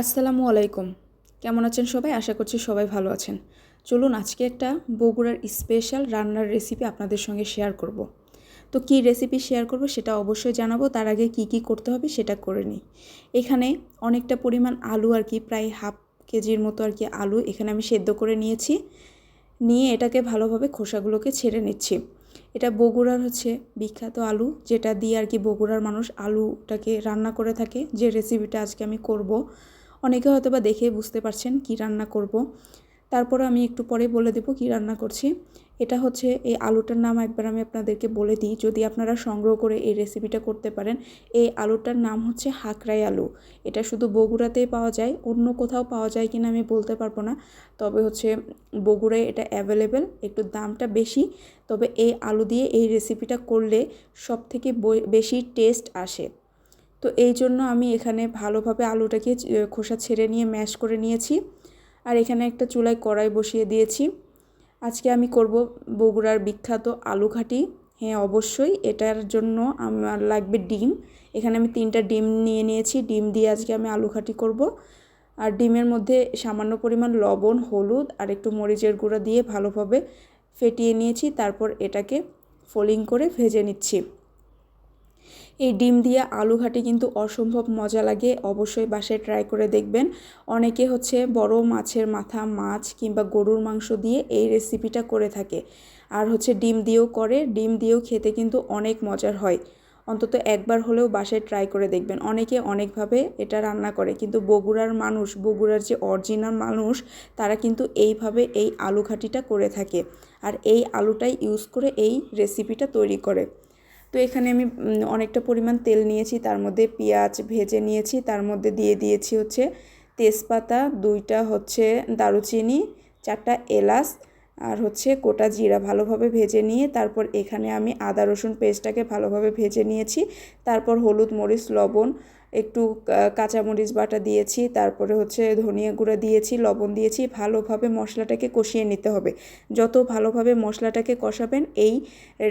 আসসালামু আলাইকুম। কেমন আছেন সবাই? আশা করছি সবাই ভালো আছেন। চলুন আজকে একটা বগুড়ার স্পেশাল রান্নার রেসিপি আপনাদের সঙ্গে শেয়ার করব। তো কী রেসিপি শেয়ার করব সেটা অবশ্যই জানাবো। তার আগে কি করতে হবে সেটা করে নিই। এখানে অনেকটা পরিমাণ আলু প্রায় হাফ কেজির মতো আলু এখানে আমি সেদ্ধ করে নিয়েছি। নিয়ে এটাকে ভালোভাবে খোসাগুলোকে ছেড়ে নিচ্ছি। এটা বগুড়ার বিখ্যাত আলু, যেটা দিয়ে বগুড়ার মানুষ আলুটাকে রান্না করে থাকে। যে রেসিপিটা আজকে আমি করব, অনেকে হয়তো বা দেখে বুঝতে পারছেন কি রান্না করব। তারপরে আমি একটু পরে বলে দেব কি রান্না করছি। এটা এই আলুটার নাম একবার আমি আপনাদেরকে বলে দিই, যদি আপনারা সংগ্রহ করে এই রেসিপিটা করতে পারেন। এই আলুটার নাম হাকরাই আলু। এটা শুধু বগুড়াতেই পাওয়া যায়, অন্য কোথাও পাওয়া যায় কিনা আমি বলতে পারবো না। তবে বগুড়ায় এটা অ্যাভেলেবেল, একটু দামটা বেশি। তবে এই আলু দিয়ে এই রেসিপিটা করলে সবথেকে বেশি টেস্ট আসে। তো এই জন্য আমি এখানে ভালোভাবে আলুটাকে খোসা ছেড়ে নিয়ে ম্যাশ করে নিয়েছি। আর এখানে একটা চুলায় কড়াই বসিয়ে দিয়েছি। আজকে আমি করব বগুড়ার বিখ্যাত আলু ঘাটি। হ্যাঁ, অবশ্যই এটার জন্য আমার লাগবে ডিম। এখানে আমি 3টা ডিম নিয়ে নিয়েছি। ডিম দিয়ে আজকে আমি আলু ঘাটি করব। আর ডিমের মধ্যে সামান্য পরিমাণ লবণ, হলুদ আর একটু মরিচের গুঁড়া দিয়ে ভালোভাবে ফেটিয়ে নিয়েছি। তারপর এটাকে ফোল্ডিং করে ভেজে নিচ্ছি। এই ডিম দিয়ে আলু ঘাটি কিন্তু অসম্ভব মজা লাগে, অবশ্যই বাসায় ট্রাই করে দেখবেন। অনেকে বড় মাছের মাথা, মাছ কিংবা গরুর মাংস দিয়ে এই রেসিপিটা করে থাকে। আর ডিম দিয়েও করে, ডিম দিয়েও খেতে কিন্তু অনেক মজার হয়। অন্তত একবার হলেও বাসায় ট্রাই করে দেখবেন। অনেকে অনেকভাবে এটা রান্না করে, কিন্তু বগুড়ার মানুষ, বগুড়ার যে অরিজিনাল মানুষ, তারা কিন্তু এইভাবে এই আলু ঘাটিটা করে থাকে। আর এই আলুটাই ইউজ করে এই রেসিপিটা তৈরি করে। তো এখানে আমি অনেকটা পরিমাণ তেল নিয়েছি, তার মধ্যে পেঁয়াজ ভেজে নিয়েছি। তার মধ্যে দিয়ে দিয়েছি তেজপাতা, 2টা দারুচিনি, 4টা এলাচ আর গোটা জিরা ভালোভাবে ভেজে নিয়ে তারপর এখানে আমি আদা রসুন পেস্টটাকে ভালোভাবে ভেজে নিয়েছি। তারপর হলুদ, মরিচ, লবণ, একটু কাঁচামরিচ বাটা দিয়েছি। তারপরে ধনিয়া গুঁড়া দিয়েছি, লবণ দিয়েছি। ভালোভাবে মশলাটাকে কষিয়ে নিতে হবে। যত ভালোভাবে মশলাটাকে কষাবেন এই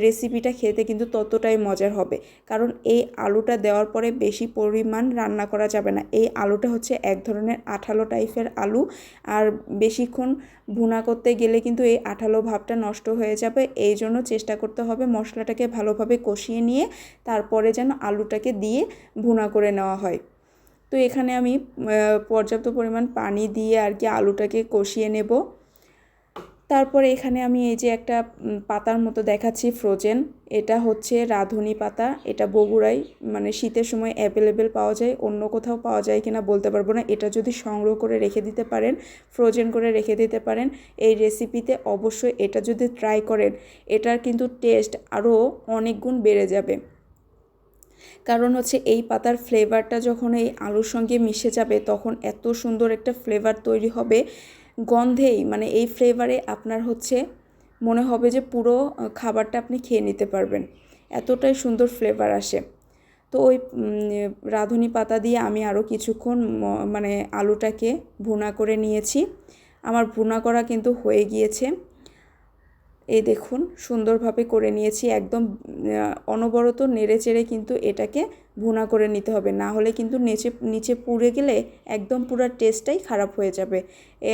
রেসিপিটা খেতে কিন্তু ততটাই মজার হবে। কারণ এই আলুটা দেওয়ার পরে বেশি পরিমাণ রান্না করা যাবে না। এই আলুটা এক ধরনের আঠালো টাইপের আলু। আর বেশিক্ষণ ভুনা করতে গেলে কিন্তু এই আঠালো ভাবটা নষ্ট হয়ে যাবে। এই জন্য চেষ্টা করতে হবে মশলাটাকে ভালোভাবে কষিয়ে নিয়ে তারপরে যেন আলুটাকে দিয়ে ভুনা করে নেওয়া হয়। তো এখানে আমি পর্যাপ্ত পরিমাণ পানি দিয়ে আলুটাকে কষিয়ে নেব। তারপরে এখানে আমি এই যে একটা পাতার মতো দেখাচ্ছি ফ্রোজেন, এটা রাঁধুনি পাতা। এটা বগুড়ায় মানে শীতের সময় অ্যাভেলেবেল পাওয়া যায়, অন্য কোথাও পাওয়া যায় কিনা বলতে পারবো না। এটা যদি সংগ্রহ করে রেখে দিতে পারেন, ফ্রোজেন করে রেখে দিতে পারেন এই রেসিপিতে, অবশ্যই এটা যদি ট্রাই করেন, এটার কিন্তু টেস্ট আরও অনেক গুণ বেড়ে যাবে। কারণ এই পাতার ফ্লেভারটা যখন এই আলুর সঙ্গে মিশে যাবে তখন এত সুন্দর একটা ফ্লেভার তৈরি হবে। গন্ধেই মানে এই ফ্লেভারে আপনার মনে হবে যে পুরো খাবারটা আপনি খেয়ে নিতে পারবেন, এতটাই সুন্দর ফ্লেভার আসে। তো ওই রাঁধুনি পাতা দিয়ে আমি আরও কিছুক্ষণ মানে আলুটাকে ভুনা করে নিয়েছি। আমার ভুনা করা কিন্তু হয়ে গিয়েছে। এই দেখুন সুন্দরভাবে করে নিয়েছি, একদম অনবরত নেড়ে চেড়ে কিন্তু এটাকে ভুনা করে নিতে হবে, না হলে কিন্তু নিচে পুড়ে গেলে একদম পুরো টেস্টটাই খারাপ হয়ে যাবে।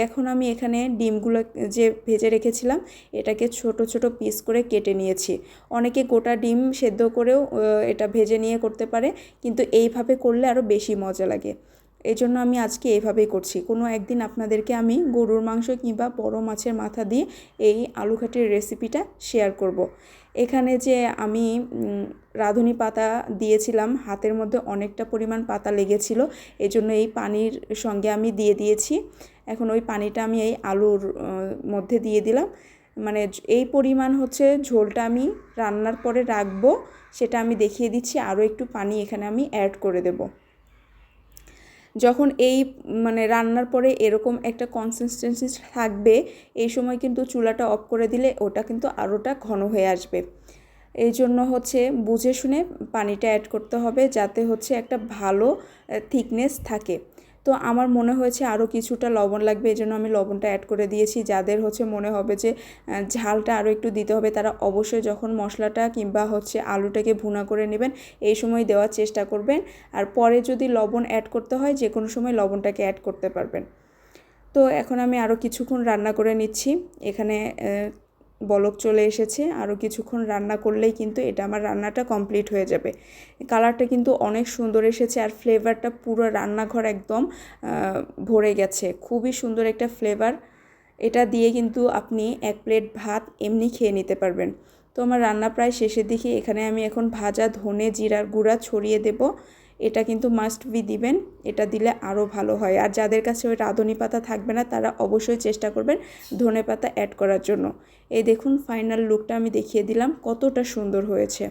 এখন আমি এখানে ডিমগুলো যে ভেজে রেখেছিলাম এটাকে ছোট ছোট পিস করে কেটে নিয়েছি। অনেকে গোটা ডিম সেদ্ধ করেও এটা ভেজে নিয়ে করতে পারে, কিন্তু এইভাবে করলে আরও বেশি মজা লাগে। এই জন্য আমি আজকে এইভাবেই করছি। কোনো একদিন আপনাদেরকে আমি গরুর মাংস কিংবা বড় মাছের মাথা দিয়ে এই আলু ঘাটির রেসিপিটা শেয়ার করব। এখানে যে আমি রাঁধুনি পাতা দিয়েছিলাম, হাতের মধ্যে অনেকটা পরিমাণ পাতা লেগেছিল, এজন্য এই পানির সঙ্গে আমি দিয়ে দিয়েছি। এখন ওই পানিটা আমি এই আলুর মধ্যে দিয়ে দিলাম। মানে এই পরিমাণ ঝোলটা আমি রান্নার পরে রাখবো, সেটা আমি দেখিয়ে দিচ্ছি। আরও একটু পানি এখানে আমি অ্যাড করে দেব। যখন এই মানে রান্নার পরে এরকম একটা কনসিস্টেন্সি থাকবে, এই সময় কিন্তু চুলাটা অফ করে দিলে ওটা কিন্তু আরোটা ঘন হয়ে আসবে। এই জন্য বুঝে শুনে পানিটা অ্যাড করতে হবে, যাতে একটা ভালো থিকনেস থাকে। তো আমার মনে হয়েছে আরও কিছুটা লবণ লাগবে, এই জন্য আমি লবণটা অ্যাড করে দিয়েছি। যাদের হচ্ছে মনে হবে যে ঝালটা আরও একটু দিতে হবে, তারা অবশ্যই যখন মশলাটা কিংবা হচ্ছে আলুটাকে ভুনা করে নেবেন এই সময় দেওয়ার চেষ্টা করবেন। আর পরে যদি লবণ অ্যাড করতে হয় যে কোনো সময় লবণটাকে অ্যাড করতে পারবেন। তো এখন আমি আরও কিছুক্ষণ রান্না করে নিচ্ছি। এখানে বলক চলে এসেছে, আরও কিছুক্ষণ রান্না করলেই কিন্তু এটা আমার রান্নাটা কমপ্লিট হয়ে যাবে। কালারটা কিন্তু অনেক সুন্দর এসেছে আর ফ্লেভারটা পুরো রান্নাঘর একদম ভরে গেছে। খুবই সুন্দর একটা ফ্লেভার। এটা দিয়ে কিন্তু আপনি 1 প্লেট ভাত এমনি খেয়ে নিতে পারবেন। তো আমার রান্না প্রায় শেষের দিকে। এখানে আমি এখন ভাজা ধনে জিরার গুঁড়া ছড়িয়ে দেব। এটা কিন্তু মাস্ট বি দিবেন, এটা দিলে আরও ভালো হয়। আর যাদের কাছে ওই রাঁধুনি পাতা থাকবে না তারা অবশ্যই চেষ্টা করবেন ধনে পাতা অ্যাড করার জন্য। এই দেখুন ফাইনাল লুকটা আমি দেখিয়ে দিলাম, কতটা সুন্দর হয়েছে।